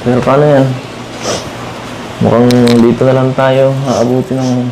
Pero paano yan? Mukhang dito na lang tayo aabuti ng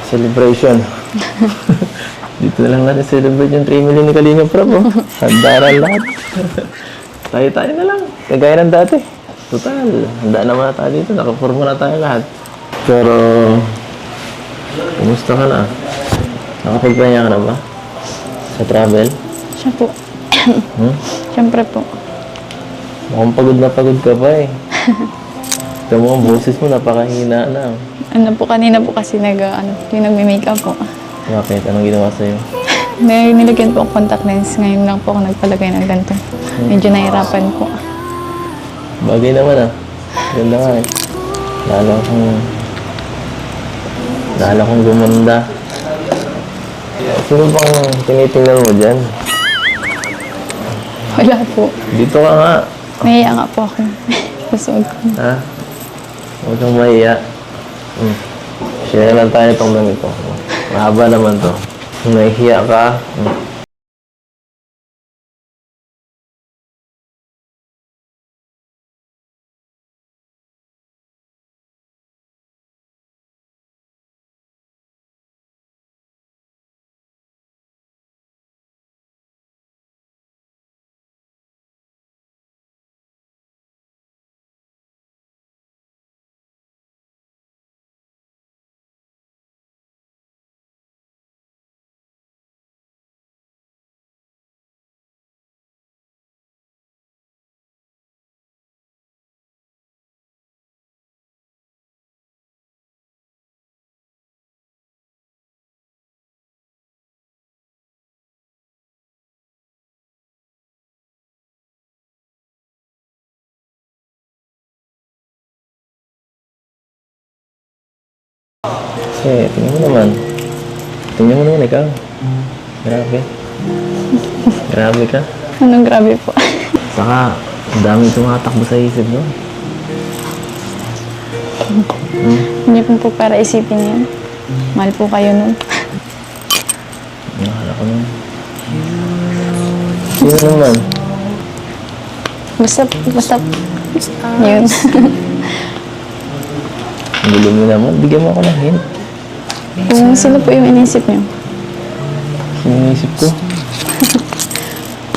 celebration. Dito na lang natin celebrate yung 3 million ni Kalinga Prab, oh. Handaran lahat. Tayo-tayo na lang. Kagaya ng dati. Total, handa naman na tayo dito. Nakaporma na tayo lahat. Pero, kumusta ka na? Nakapagpahinga ka na ba? Sa travel? Siya po. Siyempre po. Mukhang pagod na pagod ka pa eh. Ito mo, ang boses mo napakahina na. Ano po, kanina po kasi yung nagme-makeup po. Bakit? Anong ginawa sa'yo? Nilagyan po ang contact lens. Ngayon lang po ako nagpalagay ng ganito. Medyo nahirapan po. Bagay naman ah. Ganda nga eh. Lala kong gumanda. Sino bang tinitingnan mo dyan? Wala po. Dito ka nga. Nahiya nga po ako. Susunod ko. Ha? Huwag kang mahiya. Share lang tayo itong ganito. Mahaba naman to. Kung nahihiya ka, kasi tingnan mo naman. Tingnan mo naman ikaw. Grabe. Grabe ka. Anong grabe po? Saka, ang dami tumatakbo sa isip mo. Hindi po para isipin yan. Mahal po kayo nun. Nakala ko nun. Sino naman? Basta, yun. Ang gulo mo naman. Bigyan mo ako ng hint. Kung sino po yung inisip niyo? Sinisip ko.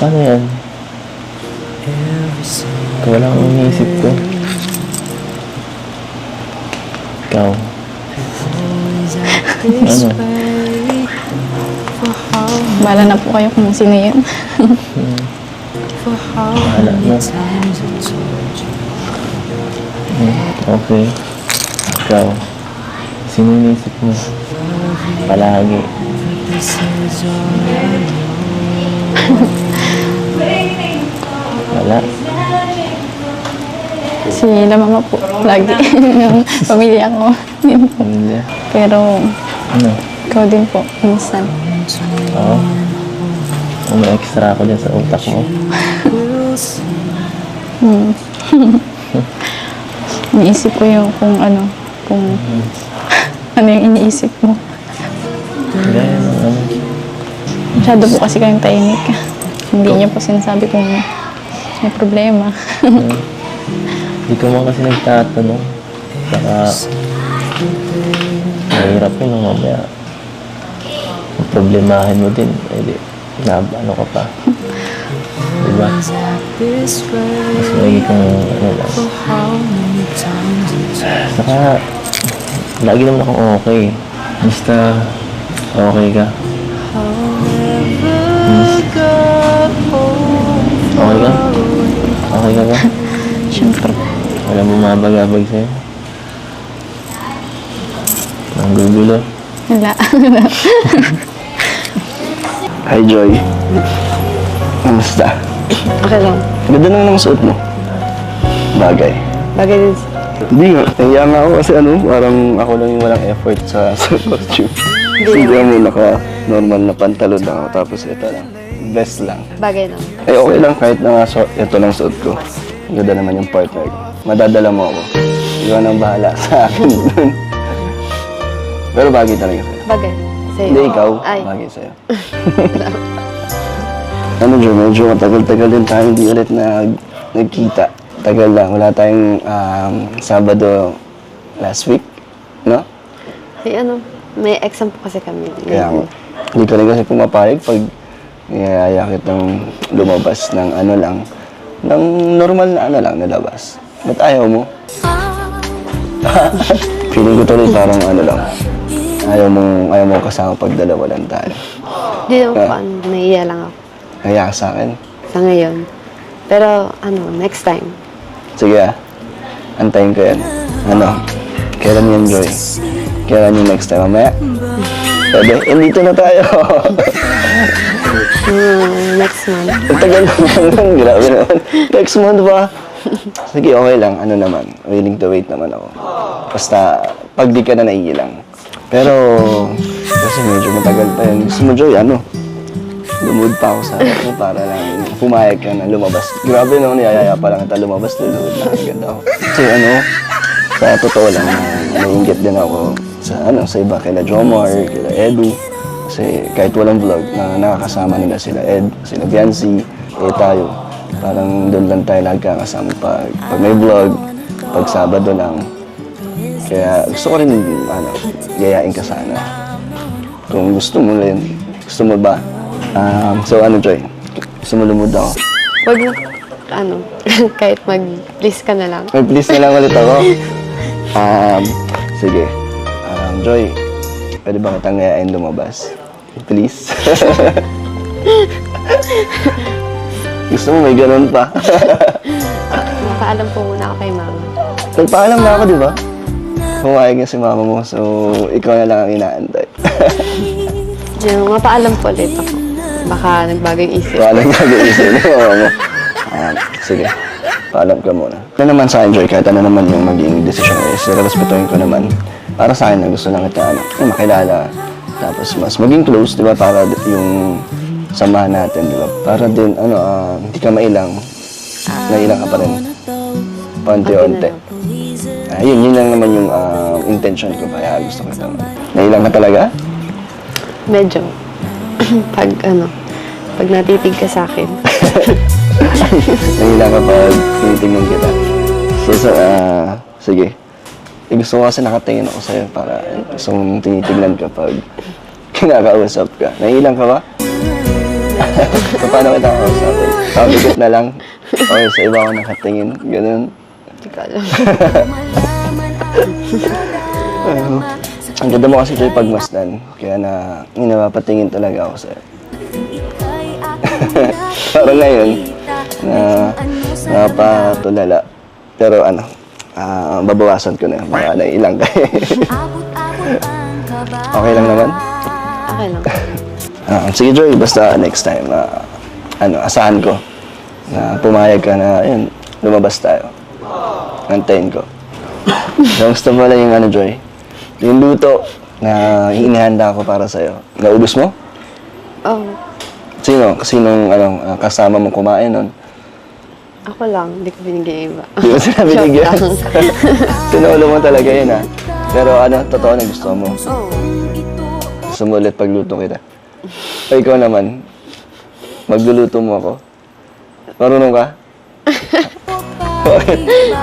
Paano yan? Ikaw lang ang inisip ko. Ikaw. Ano? Bahala na po kayo kung sino yun. Bahala na. Okay. Ikaw. Sino inisip mo? Palagi. Wala. Si La Mama po, lagi. Yung pamilya ko. Yun po. Pamilya. Pero, Ano? ikaw din po, minsan. Oo. May extra ako dyan sa utak mo. Iniisip ko yung kung ano yung iniisip mo. Gaya ng ano. Masyado po kasi kayong tahimik. Hindi niyo po sinasabi kung may problema. Hindi ko mo kasi nagtatanong. Saka, mahirap yun nung mamaya. Problemahin mo din. Eh di, ano ka pa. Diba? Mas may kung ano lang. Saka, lagi naman akong okay. Basta, okay ka. Okay ka? Okay ka ba? Siyempre. Wala mo mabag-abag sa'yo? Ang gugulo. Wala. Hi, Joy. Kamusta? Okay lang. Ganda naman ang suot mo. Bagay. Bagay din. Hindi nga. Nahiya nga ako kasi parang ako lang yung walang effort sa costume. Hindi mo naka-normal na pantalon lang ako. Tapos ito lang. Vest lang. Bagay lang. Eh, okay lang kahit na ito lang suot ko. Ganda naman yung partner ko. Madadala mo ako. Ikaw nang bahala sa akin dun. Pero bagay talaga sa'yo. Bagay. Sa'yo. Hindi, ikaw. Ay. Bagay sa'yo. Ano, Jo, medyo matagal-tagal din tayo hindi ulit nagkita. tagal lang. Wala tayong Sabado last week, no? May exam po kasi kami. Kaya hindi ka rin kasi pumapayag pag niyayaya kitang lumabas ng ano lang, ng normal na ano lang nalabas. Ba't ayaw mo? Feeling ko tuloy parang ano lang. Ayaw mo kasama pag dalawa lang tayo. Hindi naman po, naiiya lang ako Kaya ka sa akin. sa ngayon. Pero, next time. Sige antayin ko yan. Kailan yan, Joy? Kailan yung next time? Mamaya? Pwede? Dito na tayo. Next month. Ang tagal naman. Grabe naman. Next month ba? Sige, okay lang. Ano naman. Willing to wait naman ako. Basta, pag di ka na naiilang. Pero, kasi medyo matagal pa yan. Gusto mo, Joy, lumod pa ako sa harap mo para lang pumayag ka na lumabas. Grabe naman, niyayaya pa lang kita lumabas. Lulod na agad ako. Kasi sa totoo lang, naiinggit din ako sa iba, kila Jomar, kila Edu. Kasi kahit walang vlog, nakakasama nila sila Ed, sila Viancy, tayo. Parang doon lang tayo nagkakasama pag may vlog, pag Sabado lang. Kaya gusto ko rin, gayain ka sana. Kung gusto mo rin, gusto mo ba? So Joy, gusto mo lumod ako? Wag mo, kahit mag-please ka na lang. Mag-please na lang ulit ako. Sige. Joy, pwede ba kitang ngayain lumabas? Please? Gusto mo may ganun pa? Mapaalam po muna ako kay mama. Nagpaalam na ako, di ba? Pumayag na si mama mo, so ikaw na lang ang inaantay. Mapaalam po ulit ako. Baka nagbago yung isip. Paalam ka isip ni mama mo. Sige, paalam ka muna. Ano naman sa akin, Joy, kahit ano naman yung maging desisyon is, respetuhin ko naman. Para sa akin, gusto lang kita makilala. Tapos mas maging close, di ba? Para yung samahan natin, di ba? Para din, hindi ka mailang. Nailang ka pa rin. Paunti-unti. Yun lang naman yung intention ko. Kaya gusto ko ito. Nailang ka talaga? Medyo. Pag natitig ka sa akin. Nailang ka pag tinitingnan kita. So, sige. Gusto ko kasi nakatingin ako sa'yo para gusto mong tinitingnan ka pag kinakausap ka. Nailang ka ba? Paano kita kakausapin? Pabigot na lang? Okay, sa iba ako nakatingin. Ganun. Hindi ko alam. Ang ganda mo kasi, Joy, pagmasdan. Kaya napapatingin talaga ako sa'yo. Parang ngayon, napatulala. Pero babawasan ko na. Baka nailang ka. Okay lang naman? Okay lang. Sige, Joy, basta next time, asahan ko na pumayag ka na, lumabas tayo. Antayin ko. Yung gusto mo lang yung Joy, yung luto na inihanda ko para sa'yo. Naubos mo? Oh, Sinong kasama mo kumain nun? ako lang. Hindi ko binigay iba. Di ba sila binigyan? Sinulo mo talaga yun, ha? Pero totoo na gusto mo. Oo. Gusto mo ulit pagluto kita. O ikaw naman, magluluto mo ako. Marunong ka?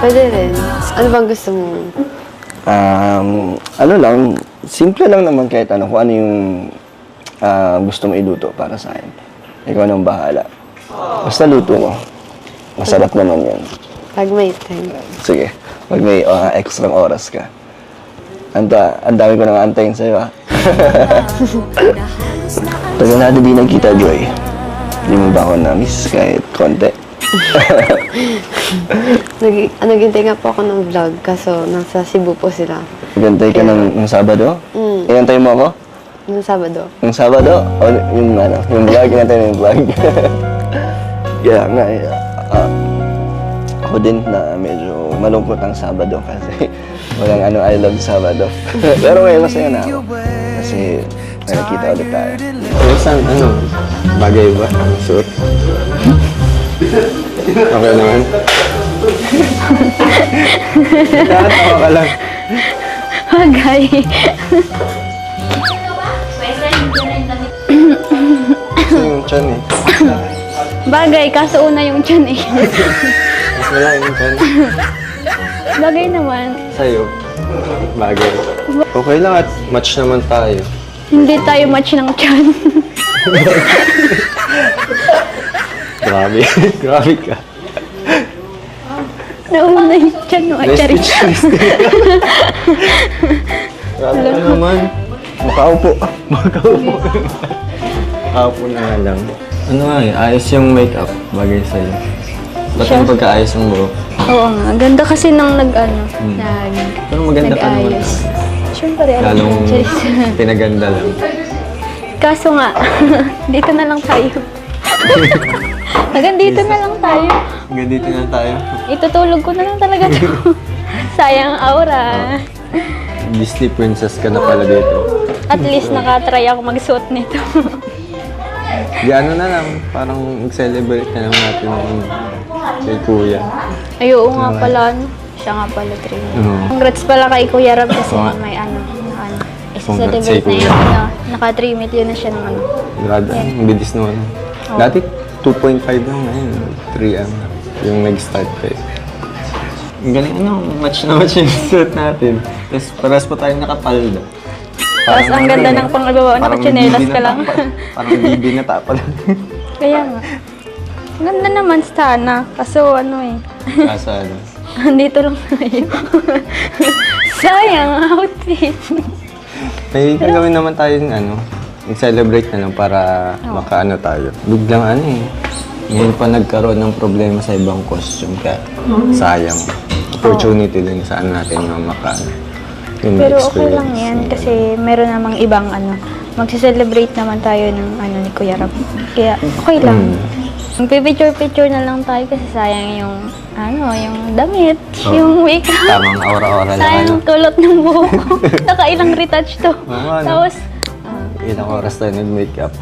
Pwede rin. Ano bang gusto mo? Simple lang naman kahit kung ano yung gusto mo iluto para sa akin. Ikaw nang bahala. Basta luto mo. Masarap naman yan. Pag may time. Sige, pag may extra oras ka. Ang dami ko nang antayin sa'yo, ha? Tagal natin di nagkita, Joy. Hindi mo ba ako na-miss kahit konti? Naghintay nga po ako ng vlog, kaso nasa Cebu po sila. Nagantay ka ng Sabado? Inantay mo ako? Nung Sabado. Yung Sabado? O yung vlog? Inantay mo yung vlog? Kaya nga, ako din na medyo malungkot ang Sabado kasi walang I love Sabado. Pero ngayon masaya na ako kasi nakikita ulit tayo. Saan, bagay ba ang suot? Okay naman. Tawa ka lang. Bagay. Kasi yung chan eh. Bagay, kaso una yung tiyan eh. Malaking ka na. Bagay naman. Sa'yo. Bagay. Okay lang at match naman tayo. Hindi tayo match ng tiyan. Grabe. Grabe ka. Nauna yung tiyan mo. Achari. Grabe ka naman. Makaupo. Makaupo. Makaupo na nga lang. Ano nga eh, ayos yung makeup. Bagay sa'yo. Ba't yung pagkaayos ng buhok? Oo nga. Ganda kasi nang Pero maganda ka naman. nag-ayos. Siyempre, alam Lalong mo, Charis. pinaganda lang. Kaso nga, dito na lang tayo. Hanggang dito na lang tayo. Hanggang dito na tayo. Itutulog ko na lang talaga to. Sayang aura. Disney princess ka na pala dito. At least nakatry ako magsuot nito. Di ano na lang, parang mag-celebrate na lang natin yung kay Kuya. Ay, oo nga pala, ano. Siya nga pala, Trin. Oo. Congrats pala kay Kuya Rab kasi Oo nga. may Congrats isa-celebrate kay na Kuya. yun. Naka 3 million na siya ng ano. Grabe, ang bilis naman. Dati 2.5 lang ngayon, 3 ang yung nag-start kayo. Ang galing ano, match na match yung suit natin. Tapos parehas pa tayo nakapalda. Tapos ang ganda ng pangalawa, naka-chinelas ka lang. Parang bibi na tapa lang. Kaya nga. Ang ganda naman sana. Kaso ano eh. Asa ano. Dito lang tayo. Sayang outfit. May gagawin naman tayo ng ano, i-celebrate na lang para makaano tayo. Biglang ano eh. Ngayon pa nagkaroon ng problema sa ibang costume kaya sayang. Opportunity din saan natin na makaano. Yung Pero okay lang experience. yan kasi meron namang ibang ano. Magsi-celebrate naman tayo ng ano ni Kuya Rab. Kaya okay lang. Magpipicture-picture na lang tayo kasi sayang yung ano, yung damit, yung makeup. Tamang aura-aura lang ano. Sayang kulot ng buhok ko. Nakailang retouch to. ano. Tapos, Ilang oras tayo nag-makeup.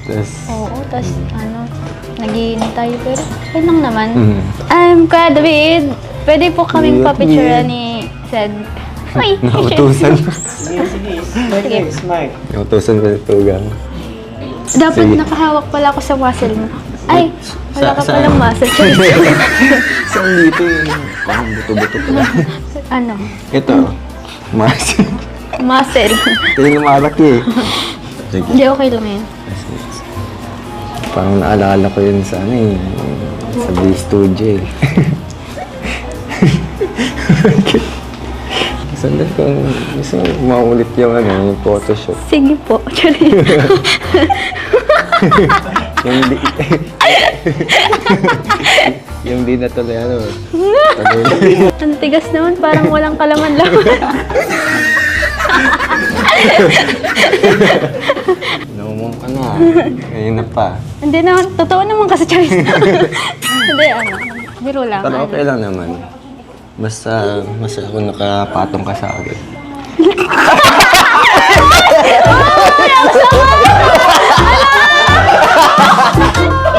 Tapos, oo, tapos ano, nagiinit tayo pero okay lang naman. Mhm. Kuya David, pwede po kaming papicture ni Sed. Ay! nautusan. Sige. Nautusan ko ito gang. Dapat Sige. nakahawak pala ako sa muscle mo. Ay, wala ka Saan? palang muscle. Saan dito yung parang buto-buto ko lang. Ano? Ito, mas. Muscle. Ito yung lumalaki eh. Sige. Hindi, okay lang yan. Parang naalala ko yun sa ano eh. Sa B-Studio eh. Sandal ko, gusto maulit yung ano, yung photoshoot. Sige po. Sorry. Yung di... yung di natuloy ano. Tuloy. Ang tigas naman, parang walang kalaman-laman. Naumong ka na. Ngayon na pa. Hindi naman, totoo naman kasi choice. Hindi, ano, biro lang. Pero okay lang naman. Basta ako nakapatong ka sa akin.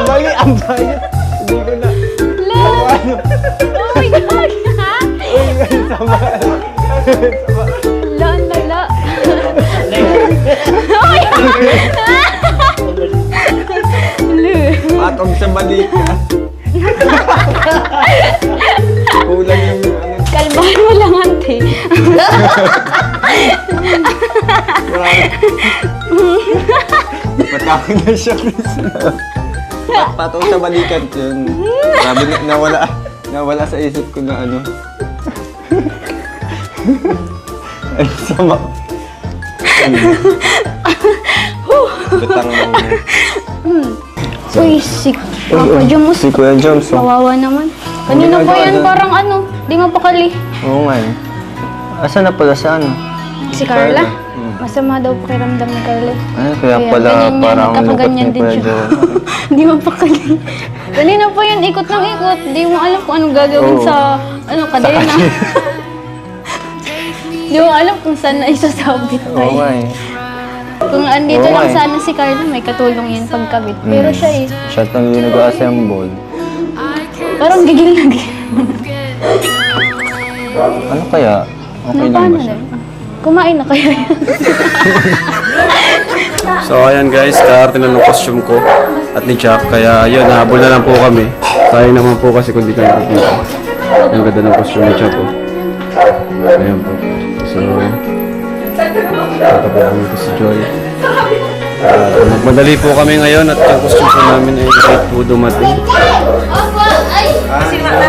Mali ang bayad. Hindi ko na. Oh my God! Ha? La, la, la. Oh my God! Patong sa balikat. Kulang yung ano. Kalmahan mo lang, ante. Patawag na siya. Patong sa balikat yun. Sabi na nawala sa isip ko na ano. Ay, sama. Betang mo. Uy, si Papa Jomus. Si Kuya Joms. Kawawa naman. Kanina pa yan, parang ano, di mapakali. Oo nga eh. Asa na pala sa ano? Si Carla? Masama daw pakiramdam ni Carla. Ay, kaya pala ganyan yan, parang lukot ni nagkakaganyan din Kuya siya. Joms. Di mapakali. Kanina pa yan, ikot ng ikot. Di mo alam kung anong gagawin Oo. sa, kadena. Di mo alam kung saan na isasabit pa Oo nga eh. Kung andito Oo lang nga eh. sana si Carla, may katulong yun pagkabit. Pero siya eh, Siya lang yung nag-assemble. parang gigil na gigil. Ano kaya? Okay lang Paano ba siya? na? Kumain na kayo yan. So ayan guys, kaarte na ng costume ko at ni Jack. Kaya yun, nahabol na lang po kami. Sayang naman po kasi kung di kami pupunta. Ang ganda ng costume ni Chapo. Ayan po. So, ito po kami ito si Joy. Nagmadali po kami ngayon at yung costume po namin ay late po dumating. Opo, ay, kasi nasa